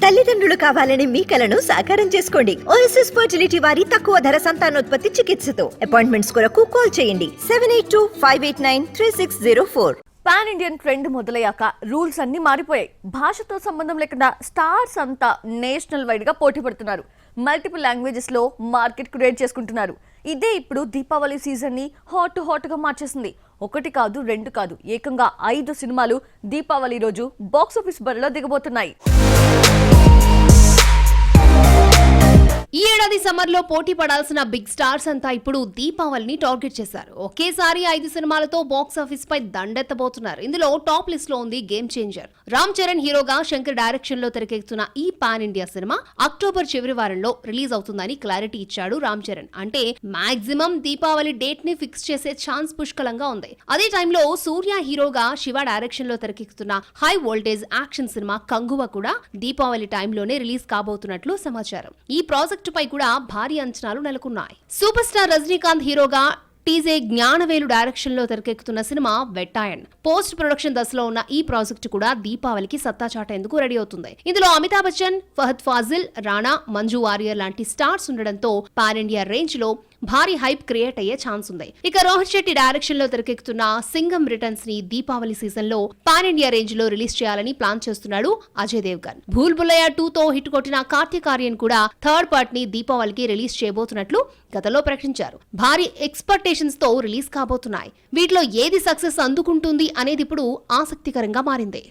తల్లిదండ్రులు కావాలని మీ కలను సాకారం చేసుకోండి. ఓఎస్ఎస్ ఫర్టిలిటీ వారి తక్కువ ధర సంతానోత్పత్తి చికిత్సతో అపాయింట్మెంట్స్ కొరకు కాల్ చేయండి 7825893604. పాన్ ఇండియన్ ట్రెండ్ మొదలయ్యాక రూల్స్ అన్ని మారిపోయాయి. భాషతో సంబంధం లేకుండా స్టార్స్ అంతా నేషనల్ వైడ్ గా పోటీ పడుతున్నారు. మల్టిపుల్ లాంగ్వేజెస్ లో మార్కెట్ క్రియేట్ చేసుకుంటున్నారు. ఇదే ఇప్పుడు దీపావళి సీజన్ ని హాట్ గా మార్చేసింది. ఒకటి కాదు, రెండు కాదు, ఏకంగా 5 సినిమాలు దీపావళి రోజు బాక్సాఫీస్ బరిలో దిగబోతున్నాయి. ఈ ఏడాది సమ్మర్ లో పోటీ పడాల్సిన బిగ్ స్టార్స్ అంతా ఇప్పుడు దీపావళిని టార్గెట్ చేశారు. ఒకేసారి 5 సినిమాలతో బాక్స్ ఆఫీస్ పై దండెత్తబోతున్నారు. ఇందులో టాప్ లిస్ట్ లో ఉంది గేమ్ చేంజర్. రామ్ చరణ్ హీరోగా శంకర్ డైరెక్షన్ లో తెరకెక్కుతున్న ఈ పాన్ ఇండియా సినిమా అక్టోబర్ చివరి వారంలో రిలీజ్ అవుతుందని క్లారిటీ ఇచ్చాడు రామ్ చరణ్. అంటే మాక్సిమం దీపావళి డేట్ ని ఫిక్స్ చేసే ఛాన్స్ పుష్కలంగా ఉంది. అదే టైంలో సూర్య హీరోగా శివ డైరెక్షన్ లో తెరకెక్కుతున్న high voltage action cinema Kanguva కూడా దీపావళి టైంలోనే రిలీజ్ కాబోతున్నట్లు సమాచారం. ఈ ప్రాజెక్ట్ పై కూడా భారీ అంచనాలు నెలకొన్నాయి. సూపర్ స్టార్ రజనీకాంత్ హీరోగా టీజే జ్ఞానవేలు డైరెక్షన్ లో తెరకెక్కుతున్న సినిమా వెట్టాయన్ పోస్ట్ ప్రొడక్షన్ దశలో ఉన్న ఈ ప్రాజెక్టు కూడా దీపావళికి సత్తా చాటేందుకు రెడీ అవుతుంది. ఇందులో అమితాబ్ బచ్చన్, ఫహద్ ఫాజిల్, రాణా, మంజు వారియర్ లాంటి స్టార్స్ ఉండడంతో పాన్ ఇండియా రేంజ్ లో భారీ హైప్ క్రియేట్ అయ్యే ఛాన్స్ ఉంది. ఇక రోహిత్ శెట్టి డైరెక్షన్ లో తెరకెక్కుతున్న సింగం రిటర్న్స్ ని దీపావళి సీజన్ లో పాన్ ఇండియా రేంజ్ లో రిలీజ్ చేయాలని ప్లాన్ చేస్తున్నాడు అజయ్ దేవ్గన్. భూల్ భుల్లయ్యా 2 తో హిట్ కొట్టిన కార్తీక్ ఆర్యన్ కూడా థర్డ్ పార్ట్ ని దీపావళికి రిలీజ్ చేయబోతున్నట్లు గతంలో ప్రకటించారు. భారీ ఎక్స్పెక్టేషన్స్ తో రిలీజ్ కాబోతున్నాయి. వీటిలో ఏది సక్సెస్ అందుకుంటుంది అనేది ఇప్పుడు ఆసక్తికరంగా మారింది.